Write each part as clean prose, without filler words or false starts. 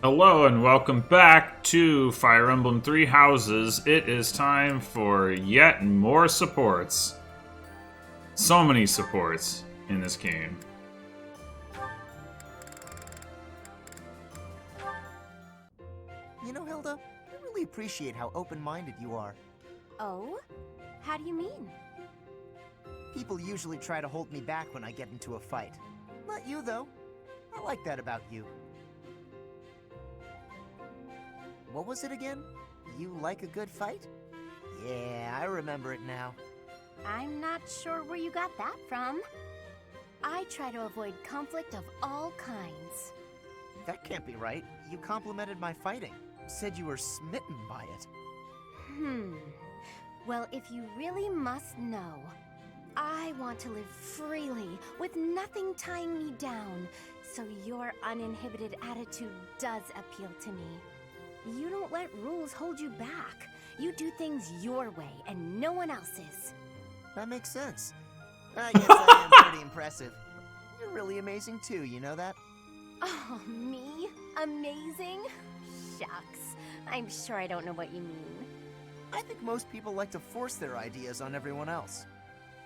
Hello and welcome back to Fire Emblem Three Houses. It is time for yet more supports. So many supports in this game. You know, Hilda, I really appreciate how open-minded you are. Oh? How do you mean? People usually try to hold me back when I get into a fight. Not you, though. I like that about you. What was it again? You like a good fight? Yeah, I remember it now. I'm not sure where you got that from. I try to avoid conflict of all kinds. That can't be right. You complimented my fighting. Said you were smitten by it. Well, if you really must know, I want to live freely, with nothing tying me down, so your uninhibited attitude does appeal to me. You don't let rules hold you back. You do things your way, and no one else's. That makes sense. I guess I am pretty impressive. You're really amazing too, you know that? Oh, me? Amazing? Shucks. I'm sure I don't know what you mean. I think most people like to force their ideas on everyone else.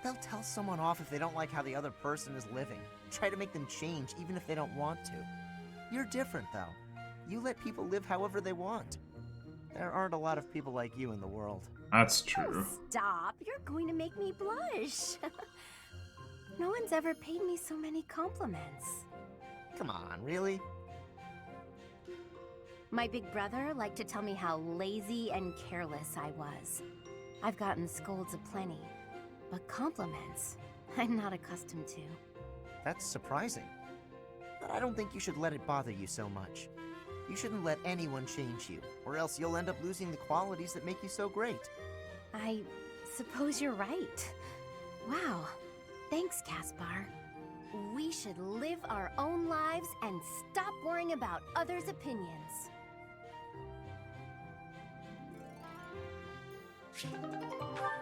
They'll tell someone off if they don't like how the other person is living. Try to make them change even if they don't want to. You're different, though. You let people live however they want. There aren't a lot of people like you in the world. That's true. Oh, stop. You're going to make me blush. No one's ever paid me so many compliments. Come on, really? My big brother liked to tell me how lazy and careless I was. I've gotten scolds aplenty, but compliments, I'm not accustomed to. That's surprising. But I don't think you should let it bother you so much. You shouldn't let anyone change you, or else you'll end up losing the qualities that make you so great. I suppose you're right. Wow. Thanks, Caspar. We should live our own lives and stop worrying about others' opinions.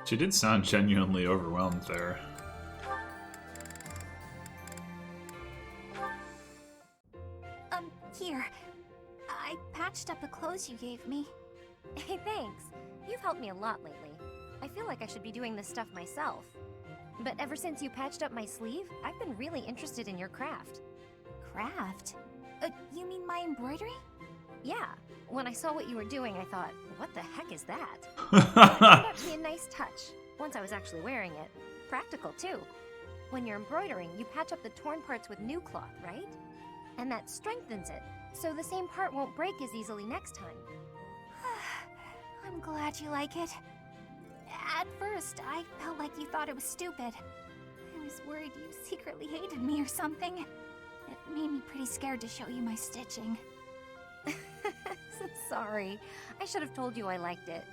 She did sound genuinely overwhelmed there. Here. I patched up the clothes you gave me. Hey, thanks. You've helped me a lot lately. I feel like I should be doing this stuff myself. But ever since you patched up my sleeve, I've been really interested in your craft. Craft? You mean my embroidery? Yeah. When I saw what you were doing, I thought, what the heck is that? It turned out to be a nice touch, once I was actually wearing it. Practical, too. When you're embroidering, you patch up the torn parts with new cloth, right? And that strengthens it, so the same part won't break as easily next time. I'm glad you like it. At first, I felt like you thought it was stupid. I was worried you secretly hated me or something. It made me pretty scared to show you my stitching. Sorry. I should have told you I liked it.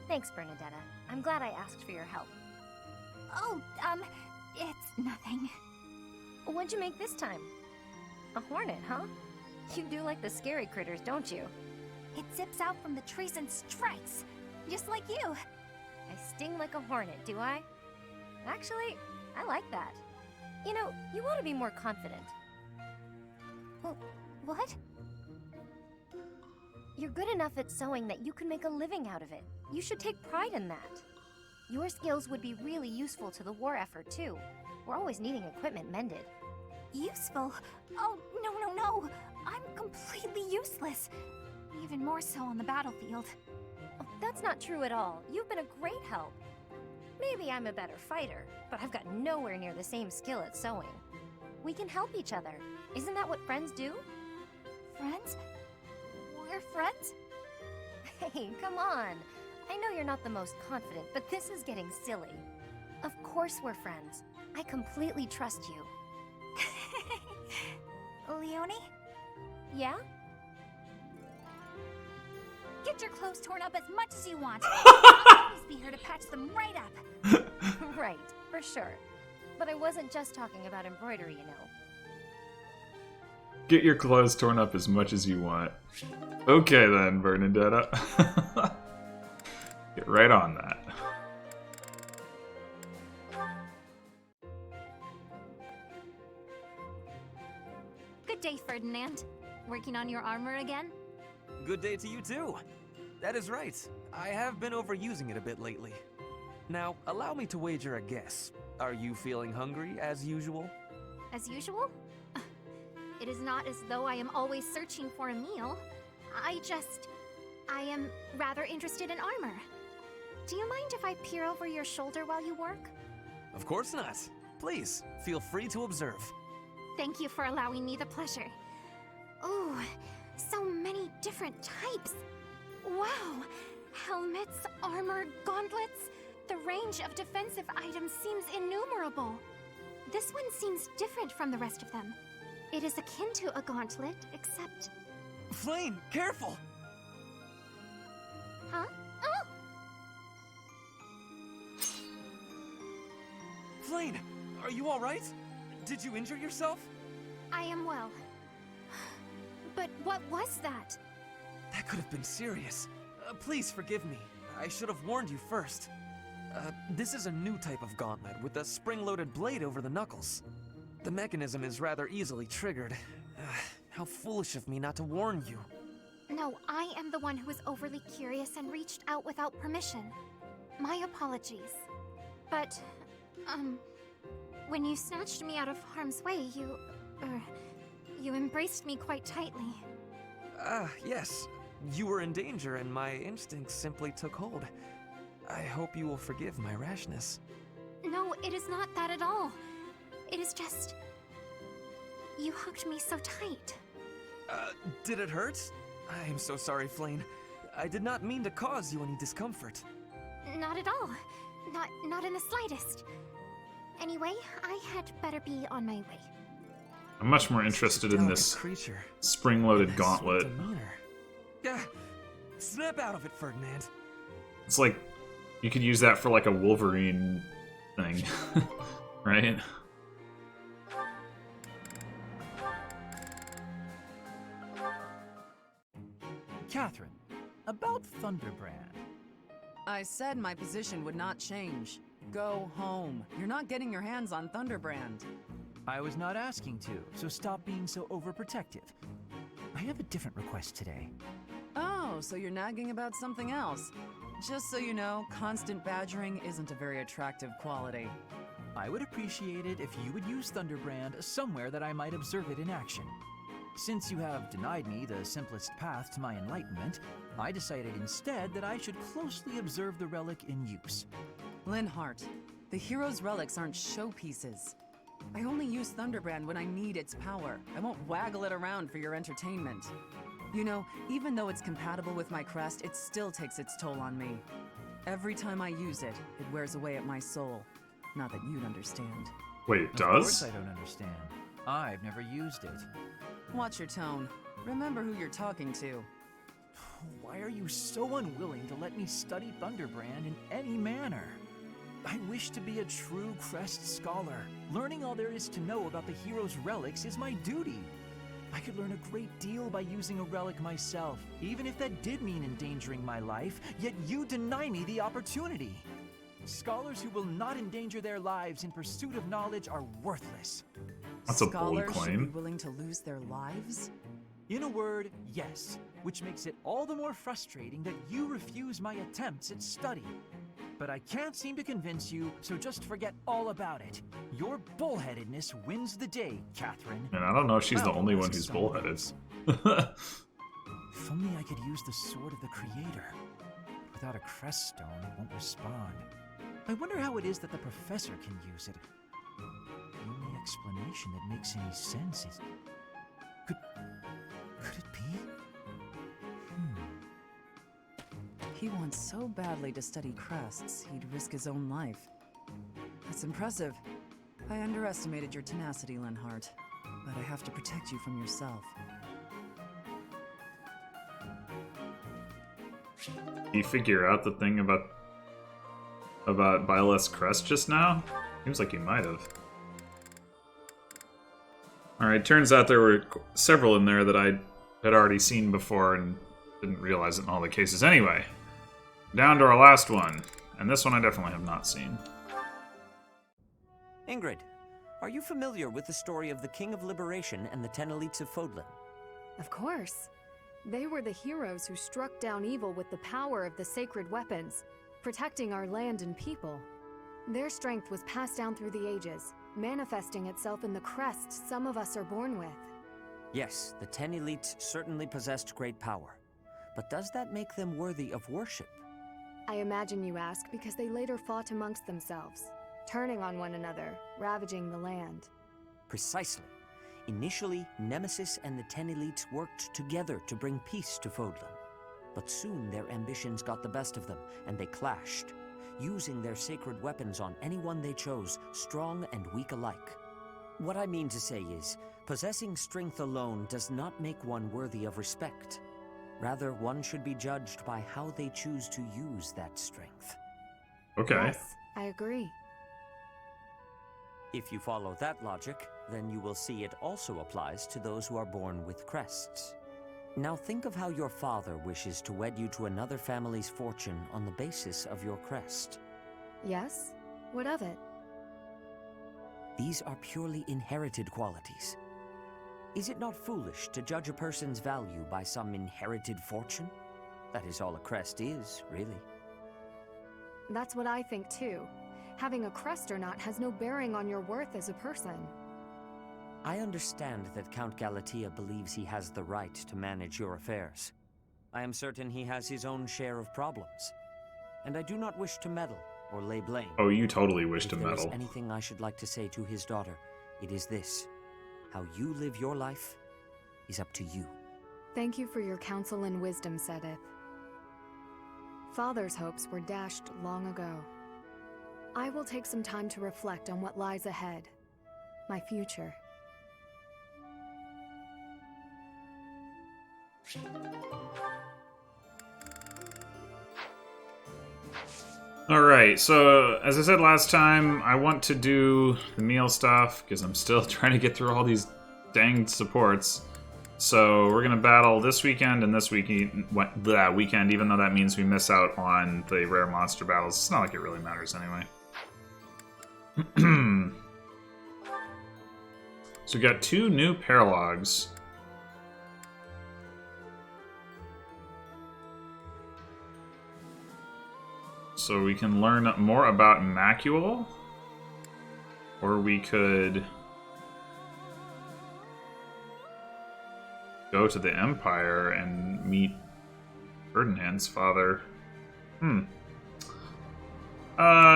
Thanks, Bernadetta. I'm glad I asked for your help. Oh, it's nothing. What'd you make this time? A hornet, huh? You do like the scary critters, don't you? It zips out from the trees and strikes, just like you. I sting like a hornet, do I? Actually, I like that. You know, you ought to be more confident. What? You're good enough at sewing that you can make a living out of it. You should take pride in that. Your skills would be really useful to the war effort, too. We're always needing equipment mended. Useful? Oh, no. I'm completely useless. Even more so on the battlefield. Oh, that's not true at all. You've been a great help. Maybe I'm a better fighter, but I've got nowhere near the same skill at sewing. We can help each other. Isn't that what friends do? Friends? We're friends? Hey, come on. I know you're not the most confident, but this is getting silly. Of course we're friends. I completely trust you. Leonie? Yeah? Get your clothes torn up as much as you want. I'll always be here to patch them right up. Right, for sure. But I wasn't just talking about embroidery, you know. Get your clothes torn up as much as you want. Okay then, Bernadetta. Get right on that. Good day, Ferdinand. Working on your armor again? Good day to you too. That is right. I have been overusing it a bit lately. Now, allow me to wager a guess. Are you feeling hungry as usual? As usual? It is not as though I am always searching for a meal. I am rather interested in armor. Do you mind if I peer over your shoulder while you work? Of course not. Please, feel free to observe. Thank you for allowing me the pleasure. Ooh, so many different types. Wow! Helmets, armor, gauntlets. The range of defensive items seems innumerable. This one seems different from the rest of them. It is akin to a gauntlet, except... Flame, careful! Huh? Oh! Flame, are you alright? Did you injure yourself? I am well. But what was that? That could have been serious. Please forgive me. I should have warned you first. This is a new type of gauntlet with a spring-loaded blade over the knuckles. The mechanism is rather easily triggered. How foolish of me not to warn you. No, I am the one who was overly curious and reached out without permission. My apologies. But, when you snatched me out of harm's way, you embraced me quite tightly. Yes. You were in danger and my instincts simply took hold. I hope you will forgive my rashness. No, it is not that at all. It is just... you hugged me so tight. Did it hurt? I am so sorry, Flame. I did not mean to cause you any discomfort. Not at all. Not in the slightest. Anyway, I had better be on my way. I'm much more interested in this creature. spring-loaded gauntlet. Yeah, snap out of it, Ferdinand. It's like you could use that for like a Wolverine thing, right? Catherine, about Thunderbrand. I said my position would not change. Go home. You're not getting your hands on Thunderbrand. I was not asking to, so stop being so overprotective. I have a different request today. Oh, so you're nagging about something else. Just so you know, constant badgering isn't a very attractive quality. I would appreciate it if you would use Thunderbrand somewhere that I might observe it in action. Since you have denied me the simplest path to my enlightenment, I decided instead that I should closely observe the relic in use. Linhart, the hero's relics aren't showpieces. I only use Thunderbrand when I need its power. I won't waggle it around for your entertainment. You know, even though it's compatible with my crest, it still takes its toll on me. Every time I use it, it wears away at my soul. Not that you'd understand. Wait, it Of does? course I don't understand. I've never used it. Watch your tone. Remember who you're talking to. Why are you so unwilling to let me study Thunderbrand in any manner? I wish to be a true Crest scholar. Learning all there is to know about the hero's relics is my duty. I could learn a great deal by using a relic myself, even if that did mean endangering my life, yet you deny me the opportunity. Scholars who will not endanger their lives in pursuit of knowledge are worthless. That's a bold Scholars should claim. be willing to lose their lives? In a word, yes, which makes it all the more frustrating that you refuse my attempts at study. But I can't seem to convince you, so just forget all about it. Your bullheadedness wins the day, Catherine. And I don't know if she's the Well, only ask one who's someone bullheaded. else. If only I could use the Sword of the Creator. But without a crest stone, it won't respond. I wonder how it is that the professor can use it. The only explanation that makes any sense is... Could it be? He wants so badly to study crests, he'd risk his own life. That's impressive. I underestimated your tenacity, Linhart. But I have to protect you from yourself. Did you figure out the thing about Violet's crest just now? Seems like you might have. Alright, turns out there were several in there that I had already seen before and didn't realize it in all the cases. Anyway, down to our last one. And this one I definitely have not seen. Ingrid, are you familiar with the story of the King of Liberation and the 10 Elites of Fodlan? Of course. They were the heroes who struck down evil with the power of the sacred weapons, protecting our land and people. Their strength was passed down through the ages, manifesting itself in the crest some of us are born with. Yes, the 10 elites certainly possessed great power. But does that make them worthy of worship? I imagine you ask because they later fought amongst themselves, turning on one another, ravaging the land. Precisely. Initially, Nemesis and the 10 elites worked together to bring peace to Fodlan. But soon their ambitions got the best of them, and they clashed, using their sacred weapons on anyone they chose, strong and weak alike. What I mean to say is, possessing strength alone does not make one worthy of respect. Rather, one should be judged by how they choose to use that strength. Okay. Yes, I agree. If you follow that logic, then you will see it also applies to those who are born with crests. Now think of how your father wishes to wed you to another family's fortune on the basis of your crest. Yes? What of it? These are purely inherited qualities. Is it not foolish to judge a person's value by some inherited fortune? That is all a crest is, really. That's what I think too. Having a crest or not has no bearing on your worth as a person. I understand that Count Galatea believes he has the right to manage your affairs. I am certain he has his own share of problems. And I do not wish to meddle or lay blame. Oh, you totally wish to If there meddle. is anything I should like to say to his daughter, it is this. How you live your life is up to you. Thank you for your counsel and wisdom, Sedith. Father's hopes were dashed long ago. I will take some time to reflect on what lies ahead. My future. Alright, so as I said last time, I want to do the meal stuff because I'm still trying to get through all these dang supports. So we're going to battle this weekend and this weekend, even though that means we miss out on the rare monster battles. It's not like it really matters anyway. So we got 2 new paralogs. So we can learn more about Macule, or we could go to the Empire and meet Ferdinand's father. It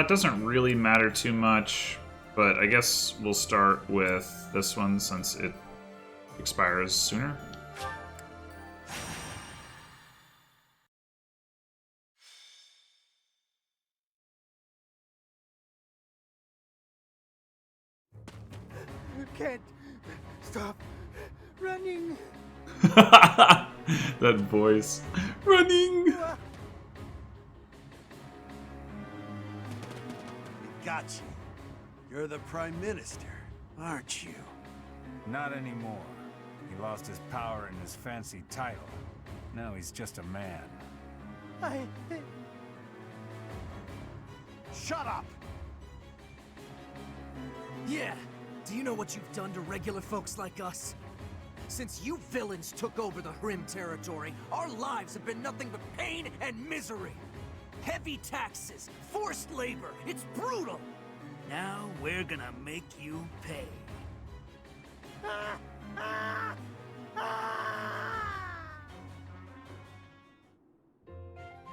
doesn't really matter too much, but I guess we'll start with this one since it expires sooner. Can't stop running. That voice. Running! We got you. You're the Prime Minister, aren't you? Not anymore. He lost his power and his fancy title. Now he's just a man. Shut up! Yeah. Do you know what you've done to regular folks like us? Since you villains took over the Hrim territory, our lives have been nothing but pain and misery. Heavy taxes, forced labor, it's brutal. Now we're gonna make you pay.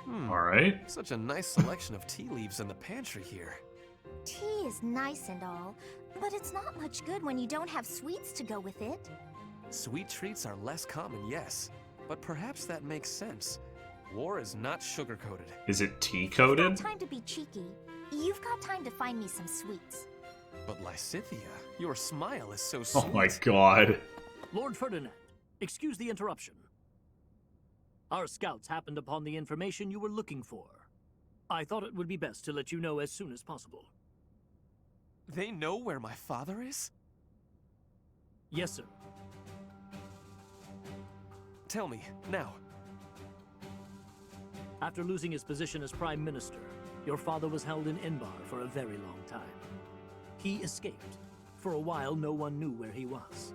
Alright. Such a nice selection of tea leaves in the pantry here. Tea is nice and all, but it's not much good when you don't have sweets to go with it. Sweet treats are less common, yes. But perhaps that makes sense. War is not sugar-coated. Is it You've tea-coated? got time to be cheeky. You've got time to find me some sweets. But Lysithea, your smile is so sweet. Oh my god. Lord Ferdinand, excuse the interruption. Our scouts happened upon the information you were looking for. I thought it would be best to let you know as soon as possible. They know where my father is? Yes, sir. Tell me, now. After losing his position as Prime Minister, your father was held in Inbar for a very long time. He escaped. For a while, no one knew where he was.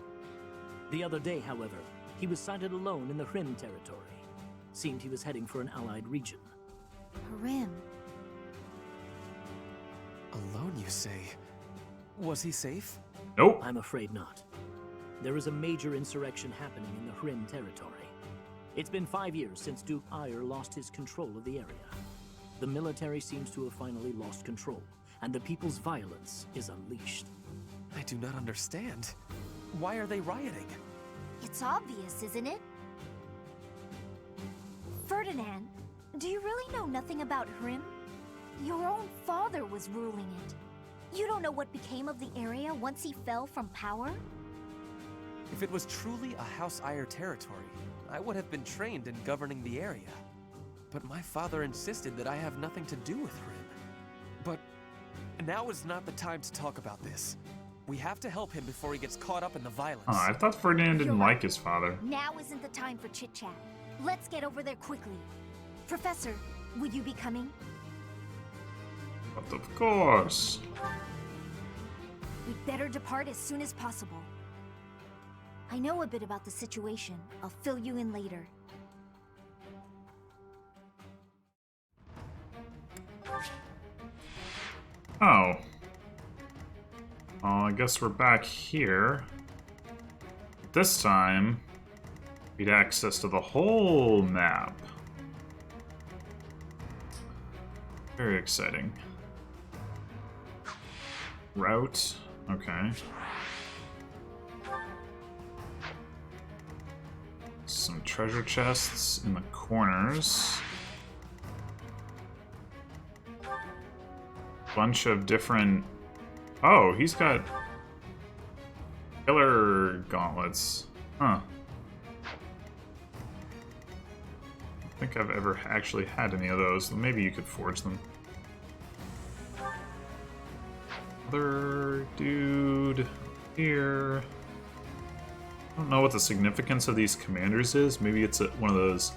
The other day, however, He was sighted alone in the Rim territory. Seemed he was heading for an allied region. Rim. Alone, you say? Was he safe? Nope. I'm afraid not. There is a major insurrection happening in the Rim territory. It's been 5 years since Duke Ire lost his control of the area. The military seems to have finally lost control, and the people's violence is unleashed. I do not understand. Why are they rioting? It's obvious, isn't it? Ferdinand, do you really know nothing about Rim? Your own father was ruling it. You don't know what became of the area once he fell from power? If it was truly a House Ire territory, I would have been trained in governing the area. But my father insisted that I have nothing to do with Rim. But now is not the time to talk about this. We have to help him before he gets caught up in the violence. Oh, I thought Ferdinand didn't like his father. Now isn't the time for chit-chat. Let's get over there quickly. Professor, would you be coming? But of course. We'd better depart as soon as possible. I know a bit about the situation. I'll fill you in later. Oh. I guess we're back here. This time, we had access to the whole map. Very exciting. Route. Okay. Some treasure chests in the corners. Bunch of different... Oh, he's got killer gauntlets. Huh. I don't think I've ever actually had any of those. Maybe you could forge them. Other dude here. I don't know what the significance of these commanders is. Maybe it's one of those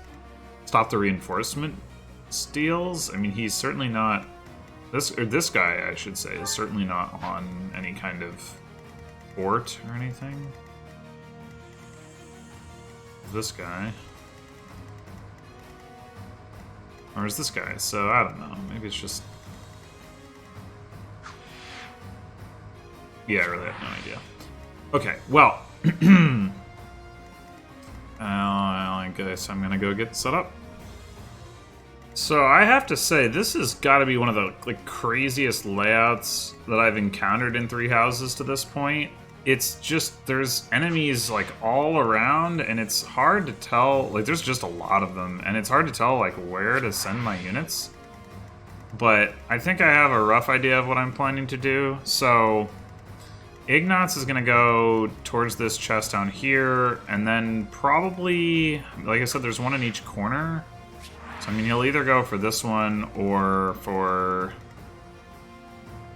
stop the reinforcement deals. I mean, he's certainly not... This guy, I should say, is certainly not on any kind of fort or anything. This guy. Or is this guy? So, I don't know. Maybe it's just... Yeah, I really have no idea. Okay, well... I guess I'm gonna go get set up. So I have to say, this has got to be one of the craziest layouts that I've encountered in Three Houses to this point. It's just, there's enemies all around, and it's hard to tell, there's just a lot of them, and it's hard to tell where to send my units. But I think I have a rough idea of what I'm planning to do. So Ignatz is gonna go towards this chest down here, and then probably, like I said, there's one in each corner. So, I mean, he'll either go for this one or for...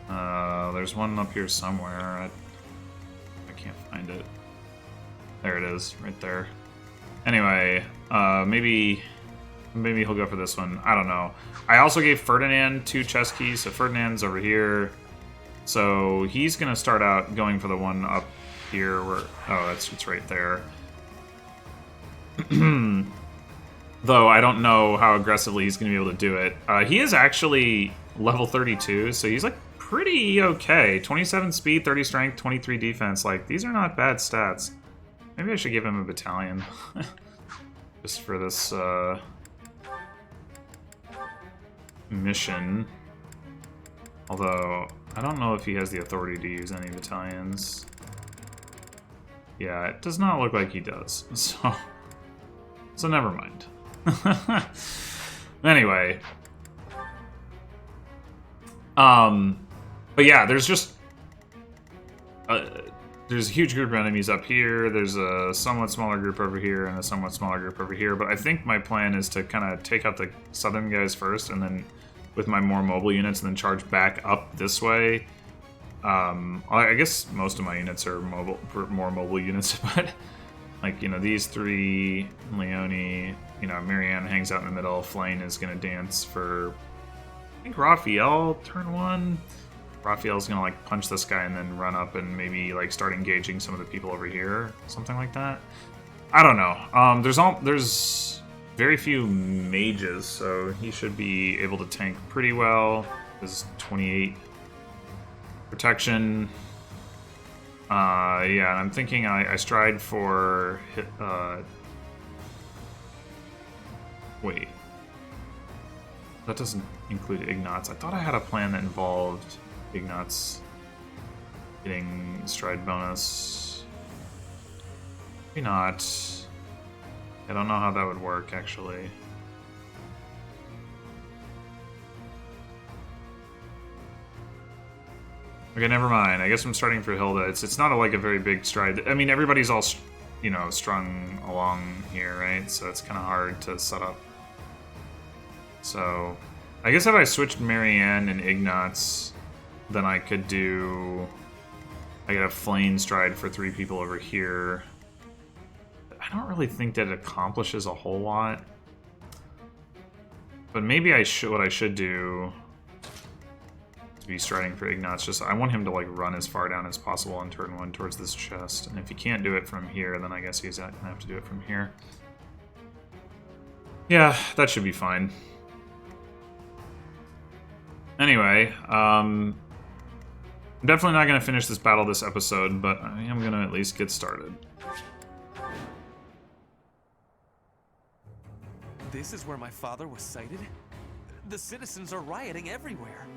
there's one up here somewhere. I can't find it. There it is, right there. Anyway, maybe he'll go for this one. I don't know. I also gave Ferdinand 2 chest keys, so Ferdinand's over here. So he's going to start out going for the one up here where... Oh, it's right there. Though I don't know how aggressively he's going to be able to do it. He is actually level 32, so he's pretty okay. 27 speed, 30 strength, 23 defense. These are not bad stats. Maybe I should give him a battalion. Just for this mission. Although, I don't know if he has the authority to use any battalions. Yeah, it does not look like he does. So never mind. Anyway. But yeah, there's just... there's a huge group of enemies up here, there's a somewhat smaller group over here, and a somewhat smaller group over here, but I think my plan is to kind of take out the southern guys first, and then with my more mobile units, and then charge back up this way. I guess most of my units are more mobile units, but... these 3, Leone, Marianne hangs out in the middle, Flane is going to dance for, I think, Raphael, turn 1. Raphael's going to, punch this guy and then run up and maybe, start engaging some of the people over here, something like that. I don't know. There's very few mages, so he should be able to tank pretty well. There's 28 protection. Yeah, I'm thinking I stride for wait. That doesn't include Ignatz. I thought I had a plan that involved Ignatz getting stride bonus. Maybe not. I don't know how that would work, actually. Okay, never mind. I guess I'm starting for Hilda. It's not like a very big stride. I mean, everybody's all, you know, strung along here, right? So it's kind of hard to set up. So, I guess if I switched Marianne and Ignatz, then I could do... I could have Flame stride for 3 people over here. I don't really think that it accomplishes a whole lot. But maybe what I should do is be striding for Ignatz. Just I want him to like run as far down as possible on turn 1 towards this chest. And if he can't do it from here, then I guess he's gonna have to do it from here. Yeah, that should be fine. Anyway, I'm definitely not going to finish this battle this episode, but I am going to at least get started. This is where my father was sighted? The citizens are rioting everywhere.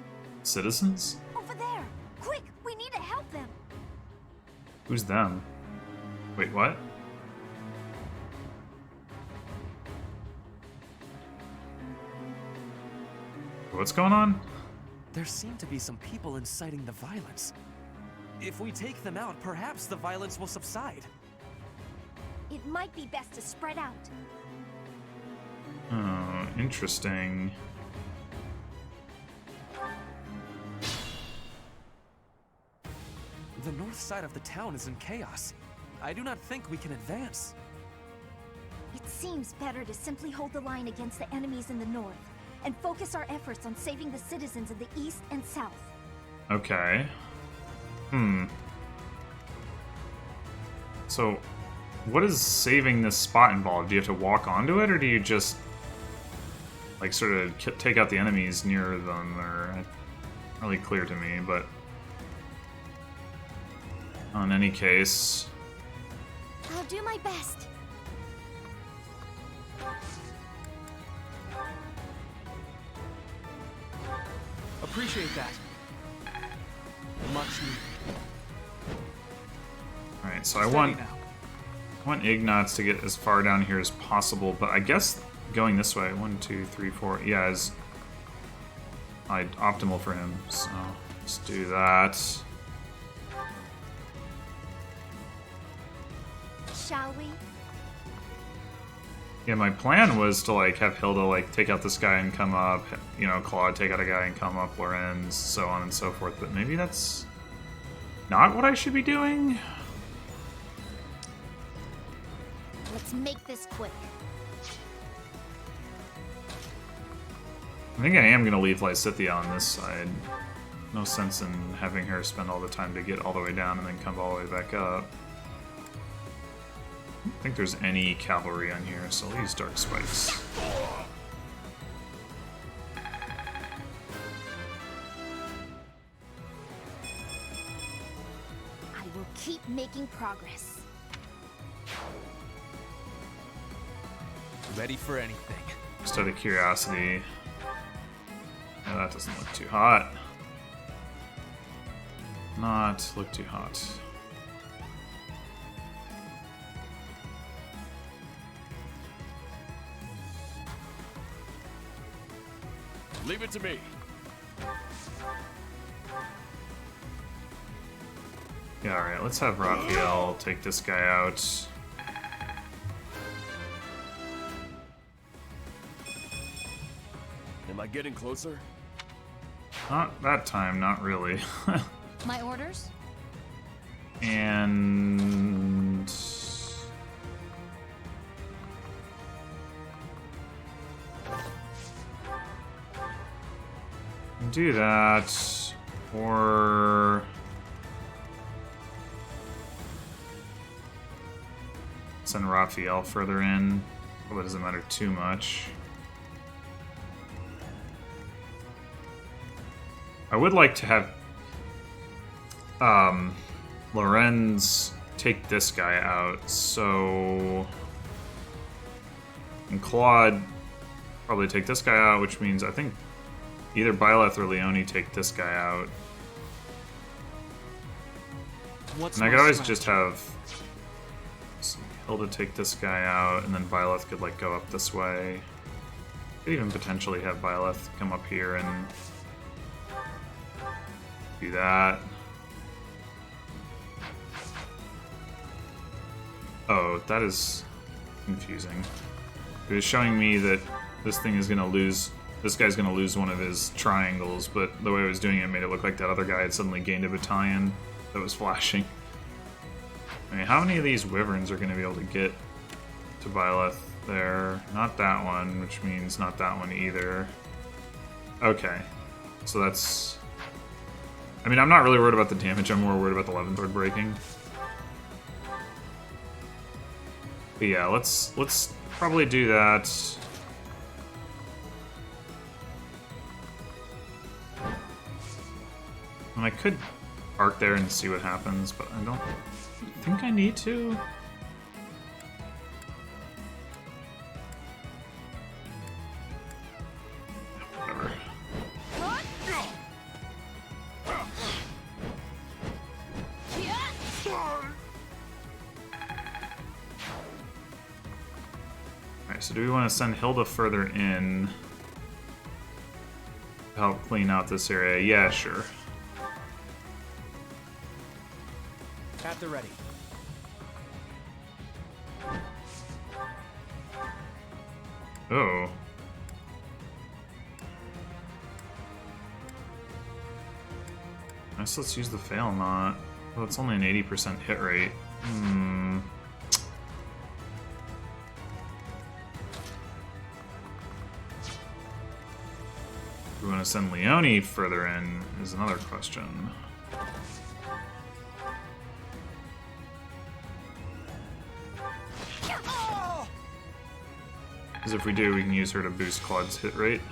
Citizens? Over there! Quick, we need to help them! Who's them? Wait, what? What's going on? There seem to be some people inciting the violence. If we take them out, perhaps the violence will subside. It might be best to spread out. Oh, interesting. The north side of the town is in chaos. I do not think we can advance. It seems better to simply hold the line against the enemies in the north, and focus our efforts on saving the citizens in the east and south. Okay. So, what does saving this spot involve? Do you have to walk onto it, or do you just, like, sort of take out the enemies near them? Or not really clear to me, but in any case, I'll do my best. Appreciate that. Much needed. Alright, so I want Ignatz to get as far down here as possible, but I guess going this way, 1, 2, 3, 4, yeah, is optimal for him. So let's do that. Shall we? Yeah, my plan was to like have Hilda like take out this guy and come up, you know, Claude take out a guy and come up, Lorenz, so on and so forth, but maybe that's not what I should be doing? Let's make this quick. I think I am going to leave Lysithia on this side. No sense in having her spend all the time to get all the way down and then come all the way back up. I don't think there's any cavalry on here, so I'll use Dark Spikes. I will keep making progress. Ready for anything. Just out of curiosity. Yeah, that doesn't look too hot. Not look too hot. Leave it to me. Yeah, alright, let's have Raphael take this guy out. Am I getting closer? Not that time, not really. My orders? And... do that, or... Send Raphael further in. Probably doesn't matter too much. I would like to have Lorenz take this guy out, so... And Claude probably take this guy out, which means I think either Byleth or Leone take this guy out. And I could always just have Hilda take this guy out, and then Byleth could like go up this way. Could even potentially have Byleth come up here and do that. Oh, that is confusing. It was showing me that this thing is gonna lose. This guy's gonna lose one of his triangles, but the way I was doing it made it look like that other guy had suddenly gained a battalion that was flashing. I mean, how many of these wyverns are gonna be able to get to Byleth there? Not that one, which means not that one either. Okay, so that's. I mean, I'm not really worried about the damage. I'm more worried about the 11th Sword breaking. But yeah, let's probably do that. And I could arc there and see what happens, but I don't think I need to. Whatever. Alright, so do we want to send Hilda further in to help clean out this area? Yeah, sure. At the ready. Oh. I guess let's use the fail knot. Well, it's only an 80% hit rate. Do we want to send Leone further in is another question. Because if we do, we can use her to boost Claude's hit rate.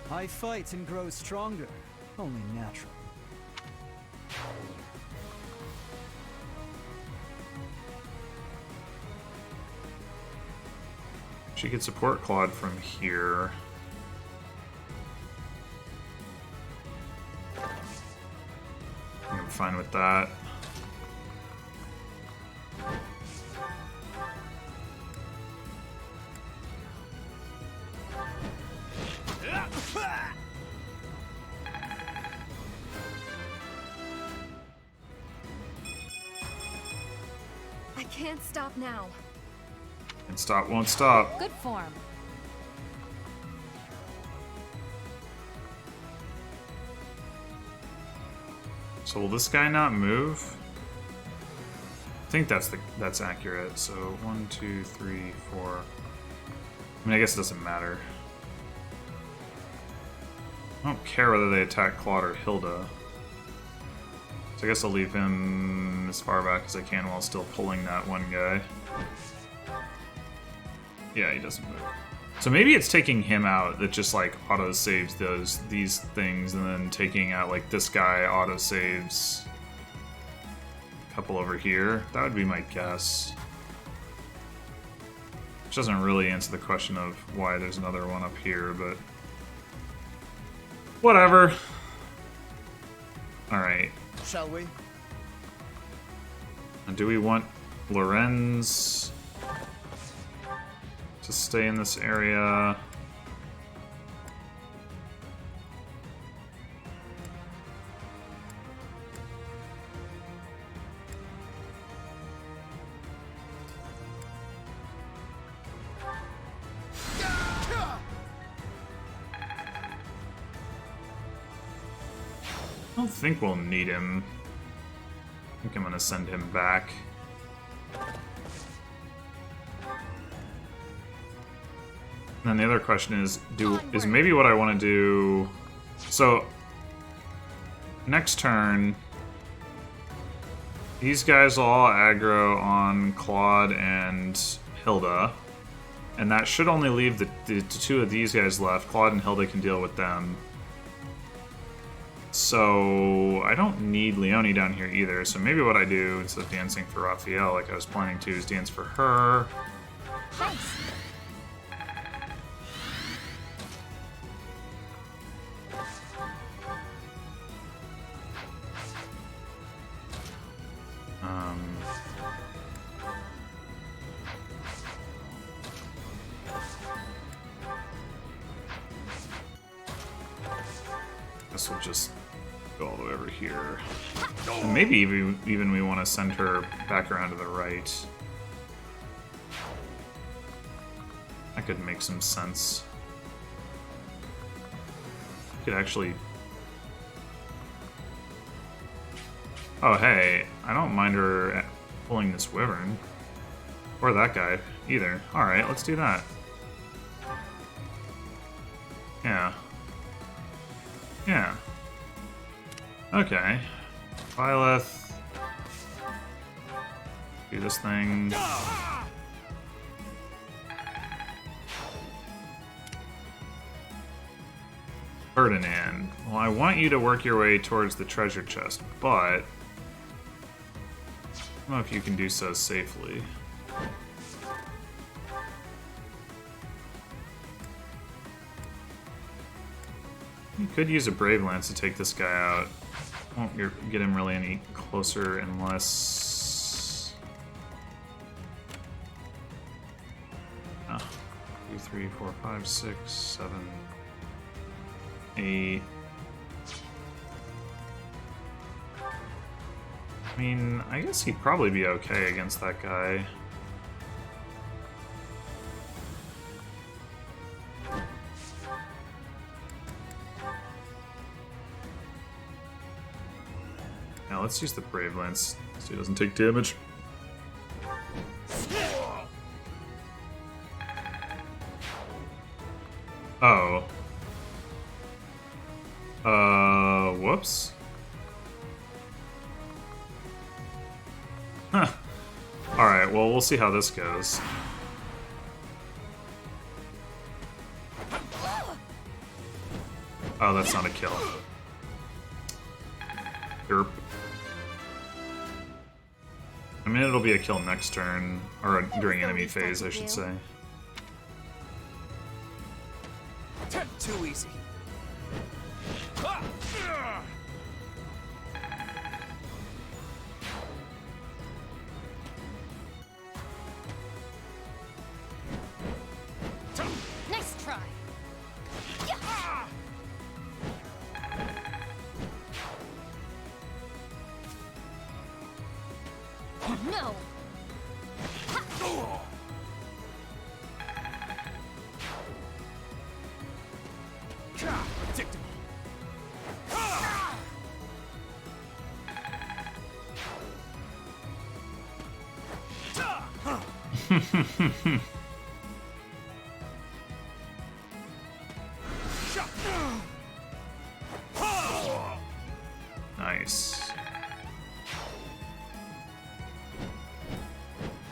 I fight and grow stronger. Only natural. She could support Claude from here. I'm fine with that. I can't stop now. And stop won't stop. Good form. So will this guy not move? I think that's accurate. So 1, 2, 3, 4. I mean, I guess it doesn't matter. I don't care whether they attack Claude or Hilda. So I guess I'll leave him as far back as I can while still pulling that one guy. Yeah, he doesn't move. So maybe it's taking him out that just like auto saves these things, and then taking out like this guy auto saves a couple over here. That would be my guess. Which doesn't really answer the question of why there's another one up here, but whatever. All right. Shall we? And do we want Lorenz to stay in this area? I don't think we'll need him. I think I'm gonna send him back. And then the other question is, is maybe what I want to do. So next turn, these guys will all aggro on Claude and Hilda. And that should only leave the two of these guys left. Claude and Hilda can deal with them. So I don't need Leonie down here either. So maybe what I do instead of dancing for Raphael like I was planning to is dance for her. Thanks. This will just go all the way over here. And maybe even we want to send her back around to the right. That could make some sense. Could actually... Oh, hey, I don't mind her pulling this wyvern. Or that guy, either. Alright, let's do that. Yeah. Yeah. Okay. Byleth. Do this thing. Ferdinand. Well, I want you to work your way towards the treasure chest, but I don't know if you can do so safely. You could use a Brave Lance to take this guy out. Won't get him really any closer unless... Oh. 2, 3, 4, 5, 6, 7, 8... I mean, I guess he'd probably be okay against that guy. Now let's use the Brave Lance so he doesn't take damage. Oh. Whoops. Huh. Alright, well, we'll see how this goes. Oh, that's not a kill. Derp. I mean, it'll be a kill next turn, or during enemy phase, I should say. Too easy. Nice try. No. Predictable. Nice.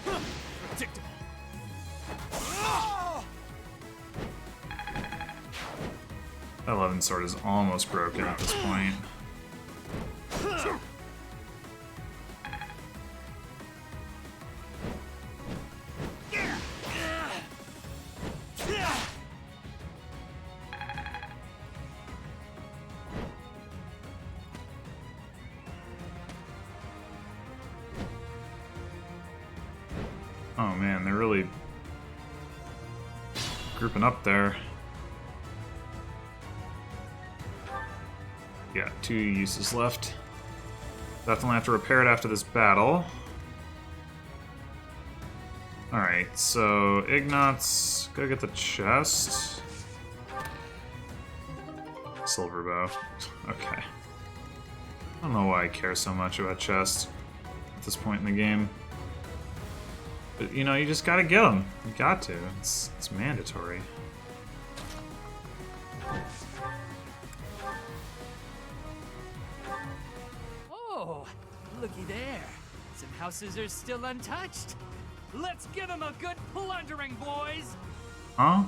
Predictable. That 11 sword is almost broken at this point. Oh man, they're really grouping up there. Yeah, 2 uses left. Definitely have to repair it after this battle. Alright, so Ignatz, go get the chest. Silver bow. Okay. I don't know why I care so much about chests at this point in the game. But, you know, you just gotta get them. You got to. It's mandatory. Looky there. Some houses are still untouched. Let's give them a good plundering, boys! Huh?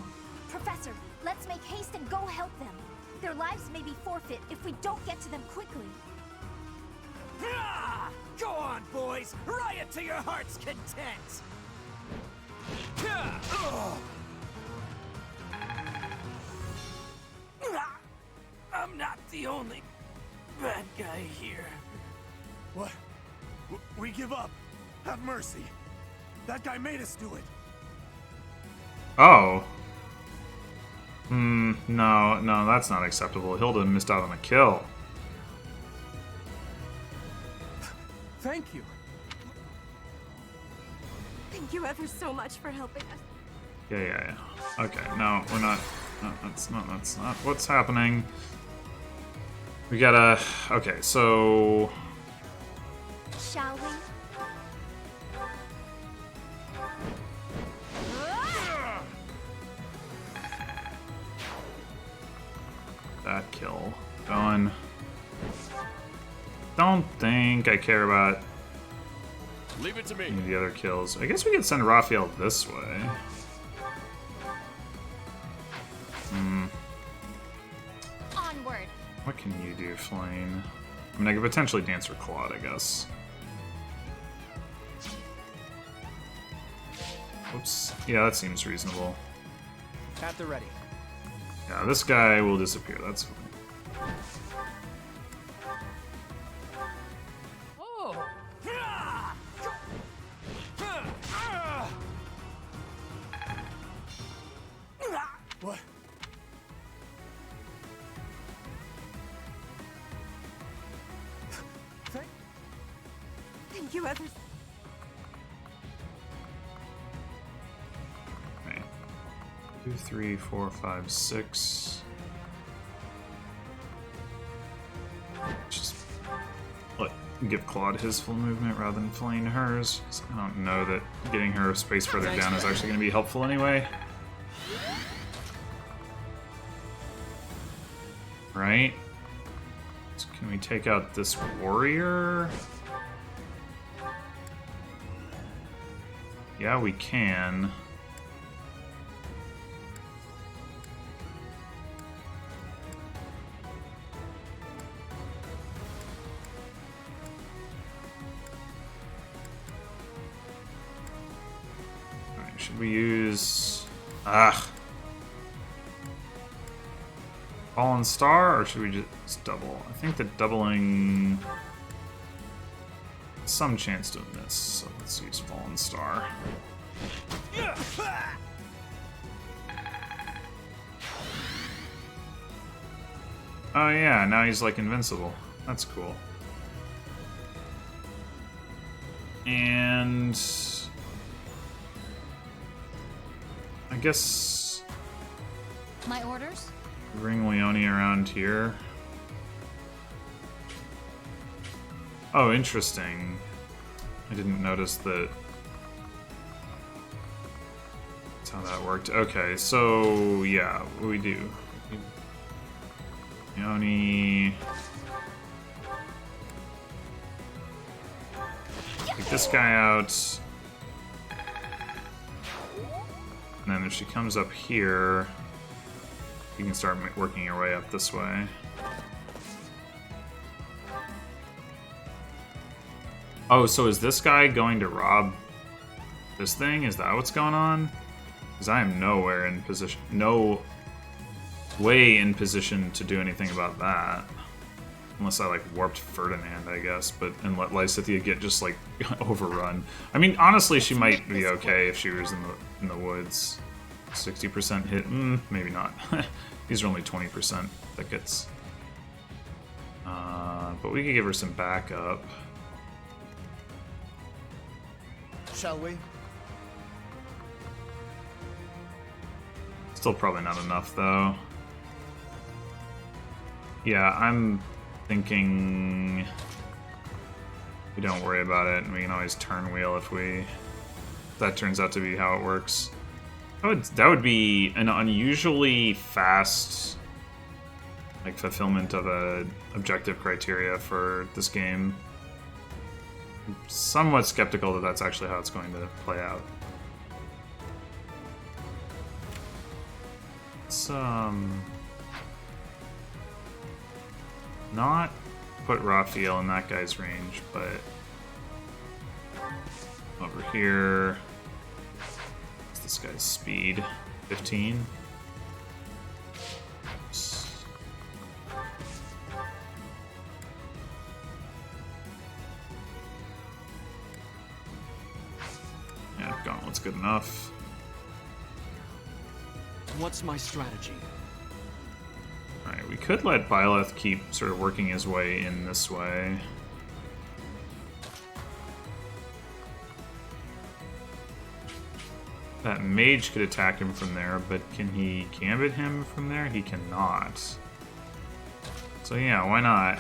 Professor, let's make haste and go help them. Their lives may be forfeit if we don't get to them quickly. Ah! Go on, boys! Riot to your heart's content! I'm not the only bad guy here. What? We give up. Have mercy. That guy made us do it. Oh. No, that's not acceptable. Hilda missed out on a kill. Thank you. Thank you ever so much for helping us. Yeah. Okay, no, we're not. No, that's not what's happening. We gotta. Okay, so. Shall we? That kill. Going. Don't think I care about Leave it to me. any of the other kills. I guess we could send Raphael this way. Onward. What can you do, Flame? I mean, I could potentially dance for Claude, I guess. Oops. Yeah, that seems reasonable. At the ready. Yeah, this guy will disappear. That's fine. Oh! What? Thank you ever. Okay. 2, 3, 4, 5, 6. Just give Claude his full movement rather than flaying hers. 'Cause I don't know that getting her a space further down is actually going to be helpful anyway. Right? So can we take out this warrior? Yeah, we can. Alright, should we use... Fallen Star, or should we just double? I think that doubling... some chance to miss, so let's use Fallen Star. Oh yeah, now he's like invincible. That's cool. And... I guess... My orders? Bring Leone around here. Oh, interesting. I didn't notice that. That's how that worked. Okay, so yeah, what do we do? Leone. Take this guy out. And then if she comes up here, you can start working your way up this way. Oh, so is this guy going to rob this thing? Is that what's going on? Because I am nowhere in position, no way in position to do anything about that. Unless I like warped Ferdinand, I guess, but and let Lysithea get just like overrun. I mean, honestly, she might be okay if she was in the woods. 60% hit, maybe not. These are only 20% that gets. But we could give her some backup. Shall we? Still probably not enough, though. Yeah, I'm thinking we don't worry about it, and we can always turn wheel if that turns out to be how it works. That would be an unusually fast like fulfillment of a objective criteria for this game. I'm somewhat skeptical that that's actually how it's going to play out. Let's not put Raphael in that guy's range, but over here, what's this guy's speed? 15. Yeah, Gauntlet's good enough. What's my strategy? Alright, we could let Byleth keep sort of working his way in this way. That mage could attack him from there, but can he gambit him from there? He cannot. So yeah, why not?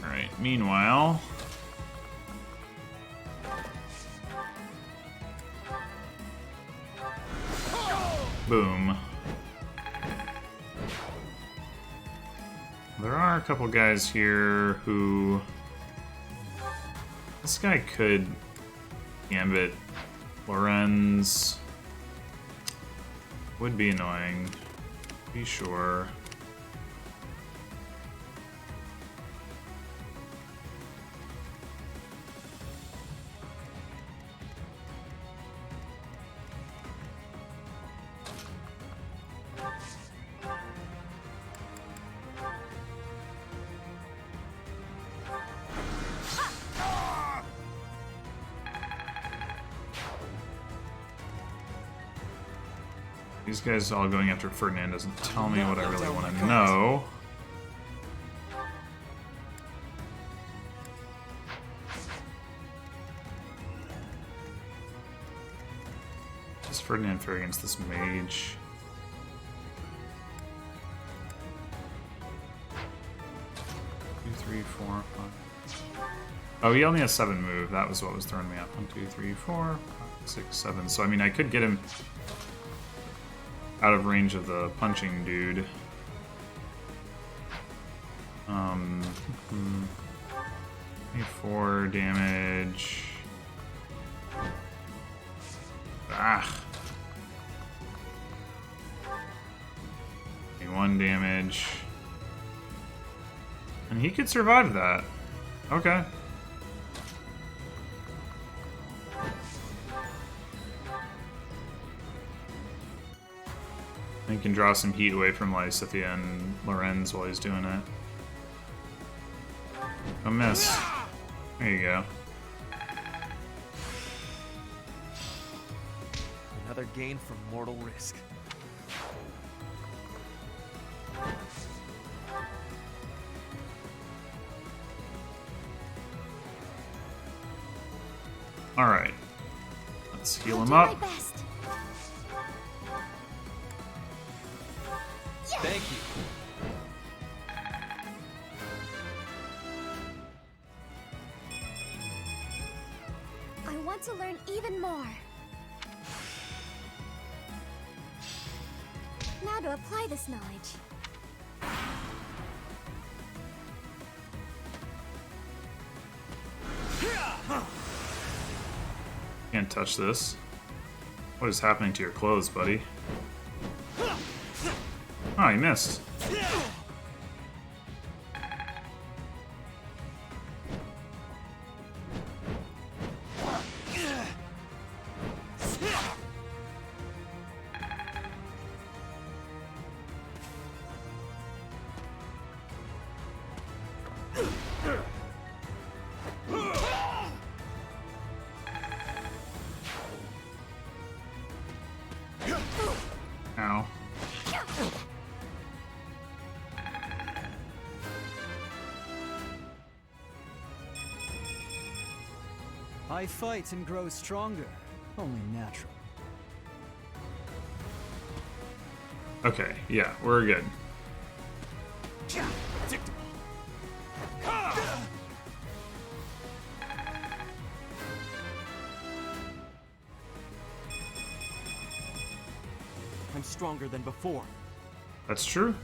Alright, meanwhile... Boom. There are a couple guys here who... This guy could gambit Lorenz. Would be annoying. Be sure. These guys all going after Ferdinand doesn't tell me what I really want to know. Does Ferdinand fare against this mage? Two, three, four, five. Oh, he only has 7 move. That was what was throwing me off. 1, 2, 3, 4, 5, 6, 7. So I mean, I could get him out of range of the punching dude. 24 damage. Ah. 21 damage. And he could survive that. Okay. He can draw some heat away from Lysithea and Lorenz while he's doing it. A miss. There you go. Another gain from mortal risk. Alright. Let's heal him up. Thank you. I want to learn even more. Now to apply this knowledge. Can't touch this. What is happening to your clothes, buddy? Oh, he missed. Ow. I fight and grow stronger. Only natural. Okay, yeah, we're good. stronger than before. That's true.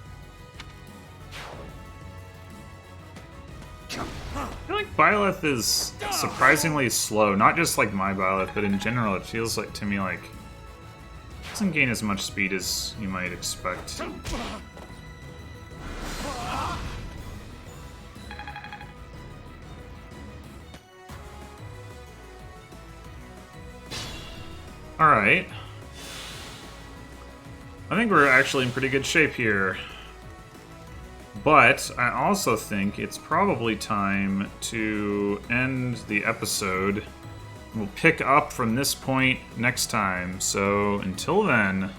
I feel like Byleth is surprisingly slow. Not just like my Byleth, but in general, it feels like to me like it doesn't gain as much speed as you might expect. Alright. I think we're actually in pretty good shape here. But I also think it's probably time to end the episode. We'll pick up from this point next time. So until then...